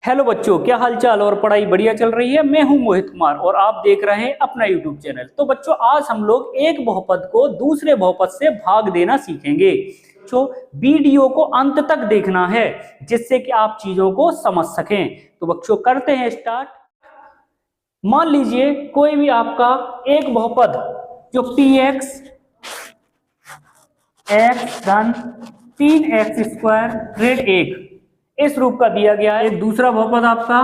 Hello बच्चों, क्या हालचाल और पढ़ाई बढ़िया चल रही है। मैं हूं मोहित कुमार और आप देख रहे हैं अपना यूट्यूब चैनल। तो बच्चों, आज हम लोग एक बहुपद को दूसरे बहुपद से भाग देना सीखेंगे। बच्चों, वीडियो को अंत तक देखना है जिससे कि आप चीजों को समझ सकें। तो बच्चों, करते हैं स्टार्ट। मान लीजिए कोई भी आपका एक बहुपद जो पी एक्स एक्स धन 3x² ऋण 1 इस रूप का दिया गया है। एक दूसरा बहुपद आपका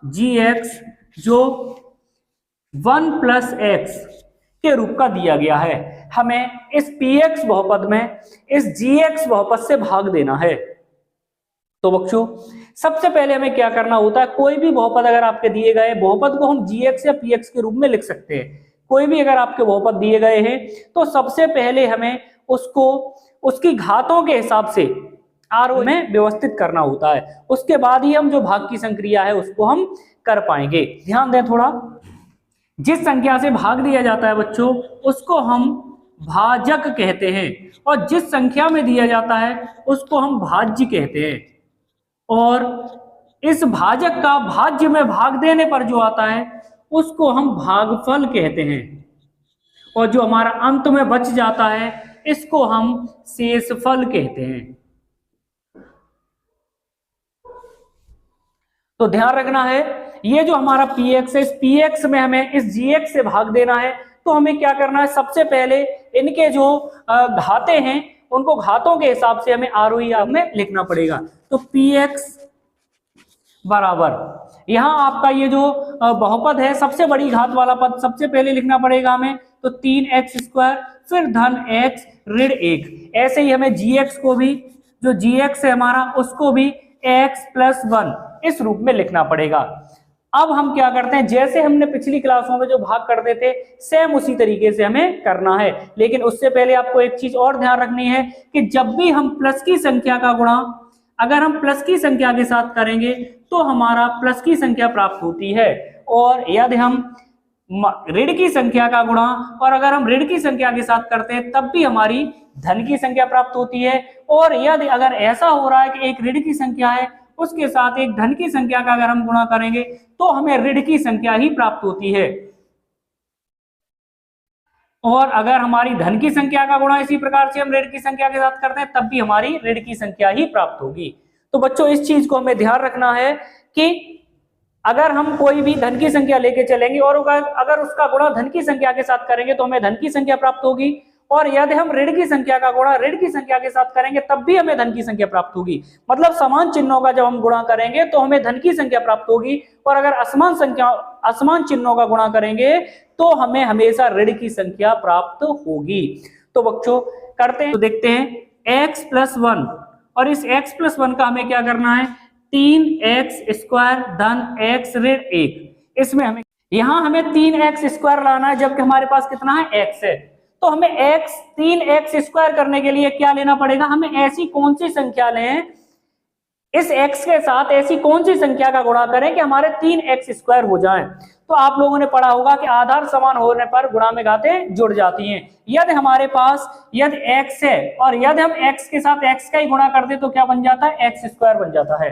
जी एक्स जो 1 + x के रूप का दिया गया है। हमें इस पी एक्स बहुपद में इस जी एक्स बहुपद से भाग देना है। तो बच्चों, सबसे पहले हमें क्या करना होता है, कोई भी बहुपद अगर आपके दिए गए बहुपद को हम जी एक्स या पी एक्स के रूप में लिख सकते हैं। कोई भी अगर आपके बहुपद दिए गए हैं तो सबसे पहले हमें उसको उसकी घातों के हिसाब से आरोह में व्यवस्थित करना होता है। उसके बाद ही हम जो भाग की संक्रिया है उसको हम कर पाएंगे। ध्यान दें थोड़ा, जिस संख्या से भाग दिया जाता है बच्चों उसको हम भाजक कहते हैं और जिस संख्या में दिया जाता है उसको हम भाज्य कहते हैं। और इस भाजक का भाज्य में भाग देने पर जो आता है उसको हम भागफल कहते हैं और जो हमारा अंत में बच जाता है इसको हम शेषफल कहते हैं। तो ध्यान रखना है, ये जो हमारा पी एक्स है इस पी एक्स में हमें इस जी एक्स से भाग देना है। तो हमें क्या करना है, सबसे पहले इनके जो घाते हैं उनको घातों के हिसाब से हमें आरोही में लिखना पड़ेगा। तो पी एक्स बराबर यहाँ आपका ये जो बहुपद है सबसे बड़ी घात वाला पद सबसे पहले लिखना पड़ेगा हमें। तो 3x² फिर धन x ऋण 1। ऐसे ही हमें जी एक्स को भी, जो जी एक्स है हमारा उसको भी x + 1 इस रूप में लिखना पड़ेगा। अब हम क्या करते हैं, जैसे हमने पिछली क्लासों में जो भाग करते थे सेम उसी तरीके से हमें करना है। लेकिन उससे पहले आपको एक चीज और ध्यान रखनी है कि जब भी हम प्लस की संख्या का गुणा अगर हम प्लस की संख्या के साथ करेंगे तो हमारा प्लस की संख्या प्राप्त होती है। और यदि हम ऋण की संख्या का गुणा और अगर हम ऋण की संख्या के साथ करते हैं तब भी हमारी धन की संख्या प्राप्त होती है। और यदि अगर ऐसा हो रहा है कि एक ऋण की संख्या है उसके साथ एक धन की संख्या का अगर हम गुणा करेंगे तो हमें ऋण की संख्या ही प्राप्त होती है। और अगर हमारी धन की संख्या का गुणा इसी प्रकार से हम ऋण की संख्या के साथ करते हैं तब भी हमारी ऋण की संख्या ही प्राप्त होगी। तो बच्चों, इस चीज को हमें ध्यान रखना है कि अगर हम कोई भी धन की संख्या लेके चलेंगे और अगर उसका गुणा धन की संख्या के साथ करेंगे तो हमें धन की संख्या प्राप्त होगी। और यदि हम ऋण की संख्या का गुणा ऋण की संख्या के साथ करेंगे तब भी हमें धन की संख्या प्राप्त होगी। मतलब समान चिन्हों का जब हम गुणा करेंगे तो हमें धन की संख्या प्राप्त होगी और अगर असमान चिन्हों का गुणा करेंगे तो हमें हमेशा ऋण की संख्या प्राप्त होगी। तो बच्चों, करते हैं तो देखते हैं x + 1 और इस x + 1 का हमें क्या करना है, 3x² धन x ऋण 1। इसमें हमें यहां हमें 3x² लाना है जबकि हमारे पास कितना है, x है। तो हमें 3x² करने के लिए क्या लेना पड़ेगा, हमें ऐसी कौन सी संख्या लें, इस x के साथ ऐसी कौन सी संख्या का गुणा करें कि हमारे 3x² हो जाए। तो आप लोगों ने पढ़ा होगा कि आधार समान होने पर गुणा में घातें जुड़ जाती हैं। यदि हमारे पास यदि x है और यदि हम x के साथ x का ही गुणा कर दे तो क्या बन जाता है, x² बन जाता है।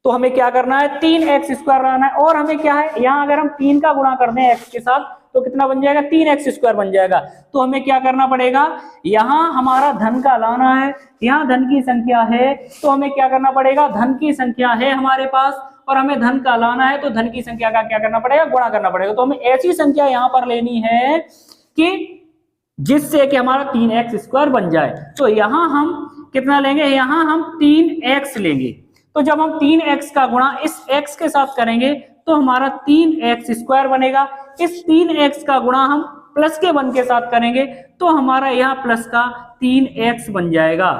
तो हमें क्या करना है, 3x² लाना है। और हमें क्या है, यहाँ अगर हम 3 का गुणा कर दें x के साथ तो कितना बन जाएगा, 3x² बन जाएगा। तो हमें क्या करना पड़ेगा, यहाँ हमारा धन का लाना है, यहाँ धन की संख्या है तो हमें क्या करना पड़ेगा, धन की संख्या है हमारे पास और हमें धन का लाना है तो धन की संख्या का क्या करना पड़ेगा, गुणा करना पड़ेगा। तो हमें ऐसी संख्या यहाँ पर लेनी है कि जिससे कि हमारा 3x² बन जाए। तो यहाँ हम कितना लेंगे, यहाँ हम 3x लेंगे। तो जब हम 3x का गुणा इस x के साथ करेंगे तो हमारा 3x² बनेगा। इस 3x का गुणा हम प्लस के 1 के साथ करेंगे तो हमारा यहाँ प्लस का 3x बन जाएगा।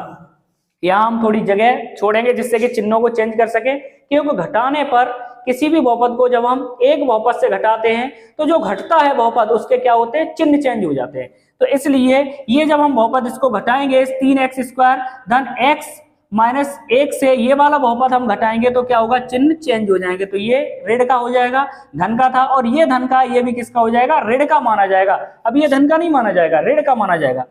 यहाँ हम थोड़ी जगह छोड़ेंगे जिससे कि चिन्हों को चेंज कर सके, क्योंकि घटाने पर किसी भी बहुपद को जब हम एक बहुपद से घटाते हैं तो जो घटता है बहुपद उसके क्या होते हैं, चिन्ह चेंज हो जाते हैं। तो इसलिए ये जब हम बहुपद इसको घटाएंगे इस 3x² धन x -1 से ये वाला बहुपद हम घटाएंगे तो क्या होगा, चिन्ह चेंज हो जाएंगे। तो ये ऋण का हो जाएगा, धन का था, और ये धन का, ये भी किसका हो जाएगा, ऋण का माना जाएगा। अब ये धन का नहीं माना जाएगा, ऋण का माना जाएगा।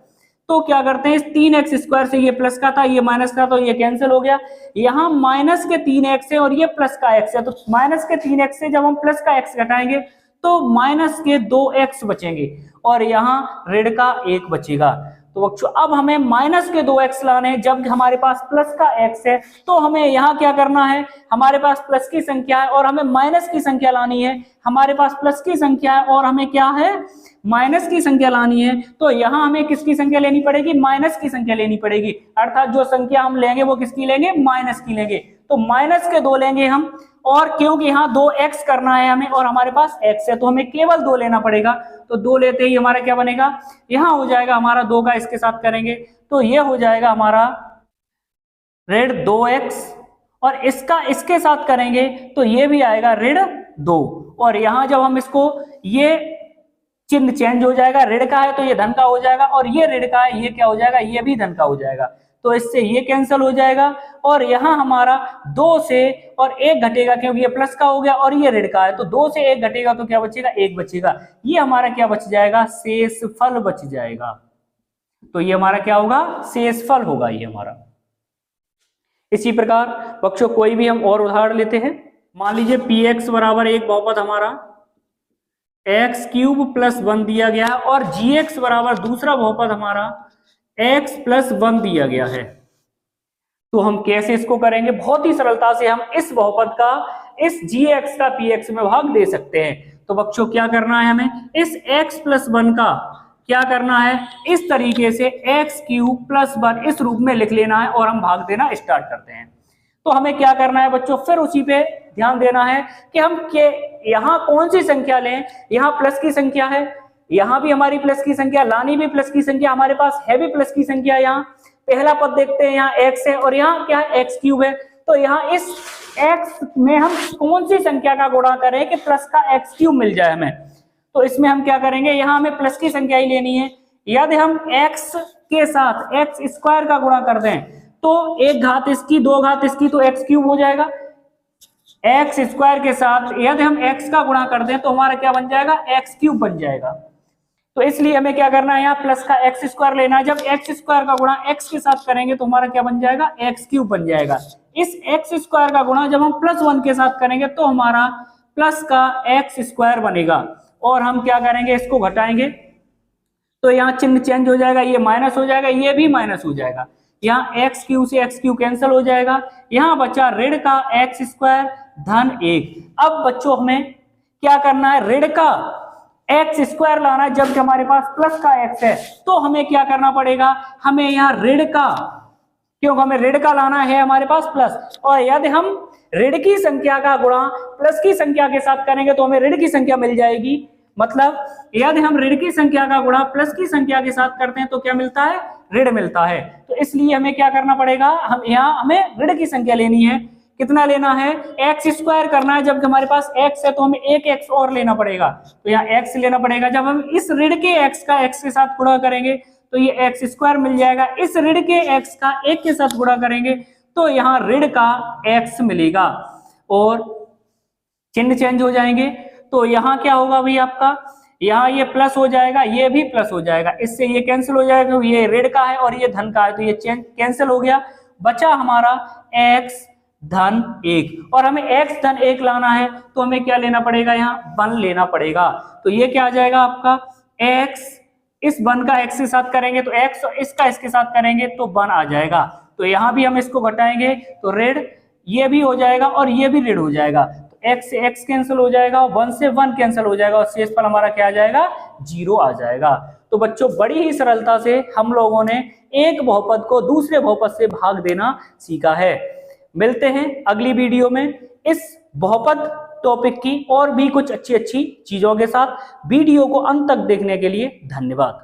तो क्या करते हैं, इस 3x स्क्वायर से ये प्लस का था, ये माइनस का, तो ये कैंसिल हो गया। यहाँ माइनस के 3x है और ये प्लस का x है, तो माइनस के 3x से जब हम प्लस का x घटाएंगे तो माइनस के 2x बचेंगे और यहाँ ऋण का 1 बचेगा। तो बच्चों अब हमें माइनस के 2x लाने हैं, जब हमारे पास प्लस का x है तो हमें यहाँ क्या करना है, हमारे पास प्लस की संख्या है और हमें माइनस की संख्या लानी है। हमारे पास प्लस की संख्या है और हमें क्या है, माइनस की संख्या लानी है। तो यहाँ हमें किसकी संख्या लेनी पड़ेगी, माइनस की संख्या लेनी पड़ेगी, अर्थात जो संख्या हम लेंगे वो किसकी लेंगे, माइनस की लेंगे। तो माइनस के 2 लेंगे हम, और क्योंकि यहाँ 2x करना है हमें और हमारे पास x है तो हमें केवल 2 लेना पड़ेगा। तो 2 लेते ही हमारा क्या बनेगा, यहाँ हो जाएगा हमारा 2 का इसके साथ करेंगे तो ये हो जाएगा हमारा ऋण 2x, और इसका इसके साथ करेंगे तो ये भी आएगा ऋण 2। और यहाँ जब हम इसको, ये चिन्ह चेंज हो जाएगा, ऋण का है तो ये धन का हो जाएगा और ये ऋण का है, ये क्या हो जाएगा, ये भी धन का हो जाएगा। तो इससे ये कैंसिल हो जाएगा और यहाँ हमारा 2 से और 1 घटेगा क्योंकि ये प्लस का हो गया और ये ऋण का है, तो 2 से 1 घटेगा तो क्या बचेगा, 1 बचेगा। ये हमारा क्या बच जाएगा, शेषफल बच जाएगा। तो ये हमारा क्या होगा, शेषफल होगा ये हमारा। इसी प्रकार बच्चों कोई भी हम और उदाहरण लेते हैं। मान लीजिए px बराबर एक बहुपद हमारा x क्यूब प्लस 1 दिया गया है और gx बराबर दूसरा बहुपद हमारा x प्लस 1 दिया गया है। तो हम कैसे इसको करेंगे, बहुत ही सरलता से हम इस बहुपद का इस gx का px में भाग दे सकते हैं। तो बच्चों क्या करना है, हमें इस x प्लस 1 का क्या करना है, इस तरीके से x क्यूब प्लस 1 इस रूप में लिख लेना है और हम भाग देना स्टार्ट करते हैं। तो हमें क्या करना है बच्चों, फिर उसी पे ध्यान देना है कि हम यहाँ कौन सी संख्या लें। यहाँ प्लस की संख्या है, यहाँ भी हमारी प्लस की संख्या, लानी भी प्लस की संख्या, हमारे पास है भी प्लस की संख्या। यहाँ पहला पद देखते हैं, यहाँ x है और यहाँ क्या है, x क्यूब है। तो यहाँ इस x में हम कौन सी संख्या का गुणा करें कि प्लस का x क्यूब मिल जाए हमें। तो इसमें हम क्या करेंगे, यहाँ हमें प्लस की संख्या ही लेनी है। यदि हम x के साथ x स्क्वायर का गुणा कर दें तो 1 घात इसकी 2 घात इसकी तो x क्यूब हो जाएगा। x स्क्वायर के साथ यदि हम x का गुणा कर दें तो हमारा क्या बन जाएगा, x क्यूब बन जाएगा। तो इसलिए हमें क्या करना है, यहाँ प्लस का x स्क्वायर लेना है। जब x स्क्वायर का गुणा x के साथ करेंगे तो हमारा क्या बन जाएगा, x क्यूब बन जाएगा। इस x स्क्वायर का गुणा जब हम प्लस 1 के साथ करेंगे तो हमारा प्लस का x स्क्वायर बनेगा। और हम क्या करेंगे, इसको घटाएंगे तो यहाँ चिन्ह चेंज हो जाएगा, ये माइनस हो जाएगा, ये भी माइनस हो जाएगा। यहाँ एक्स क्यू से एक्स क्यू कैंसिल हो जाएगा। यहाँ बचा ऋण का एक्स स्क्वायर धन 1। अब बच्चों हमें क्या करना है, ऋण का एक्स स्क्वायर लाना है। जब हमारे पास प्लस का एक्स है तो हमें क्या करना पड़ेगा, हमें यहाँ ऋण का, क्योंकि हमें ऋण का लाना है हमारे पास प्लस, और यदि हम ऋण की संख्या का गुणा प्लस की संख्या के साथ करेंगे तो हमें ऋण की संख्या मिल जाएगी। मतलब यदि हम ऋण की संख्या का गुणा प्लस की संख्या के साथ करते हैं तो क्या मिलता है, ऋण मिलता है। तो इसलिए हमें क्या करना पड़ेगा, हम यहाँ हमें ऋण की संख्या लेनी है। कितना लेना है, एक्स स्क्वायर करना है। जब हमारे पास एक्स है तो हमें एक एक्स और लेना पड़ेगा, तो यहाँ एक्स लेना पड़ेगा। जब हम इस ऋण के एक्स का एक्स के साथ गुणा करेंगे तो ये एक्स स्क्वायर मिल जाएगा। इस ऋण के एक्स का एक के साथ गुणा करेंगे तो यहाँ ऋण का एक्स मिलेगा और चिन्ह चेंज हो जाएंगे। तो यहाँ क्या होगा भाई आपका, यहाँ ये प्लस हो जाएगा, ये भी प्लस हो जाएगा, इससे ये कैंसिल हो जाएगा। ये ऋण का है और ये धन का है तो ये कैंसिल हो गया। बचा हमारा x धन 1, और हमें x धन 1 लाना है तो हमें क्या लेना पड़ेगा, यहाँ 1 लेना पड़ेगा। तो ये क्या आ जाएगा आपका, x इस 1 का x के साथ करेंगे तो x, और इसका इसके साथ करेंगे तो 1 आ जाएगा। तो यहाँ भी हम इसको घटाएंगे तो ऋण ये भी हो जाएगा और ये भी ऋण हो जाएगा। x से x कैंसिल हो जाएगा, 1 से 1 कैंसिल हो जाएगा और शेषफल हमारा क्या आ जाएगा, 0 आ जाएगा। तो बच्चों बड़ी ही सरलता से हम लोगों ने एक बहुपद को दूसरे बहुपद से भाग देना सीखा है। मिलते हैं अगली वीडियो में इस बहुपद टॉपिक की और भी कुछ अच्छी अच्छी चीजों के साथ। वीडियो को अंत तक देखने के लिए धन्यवाद।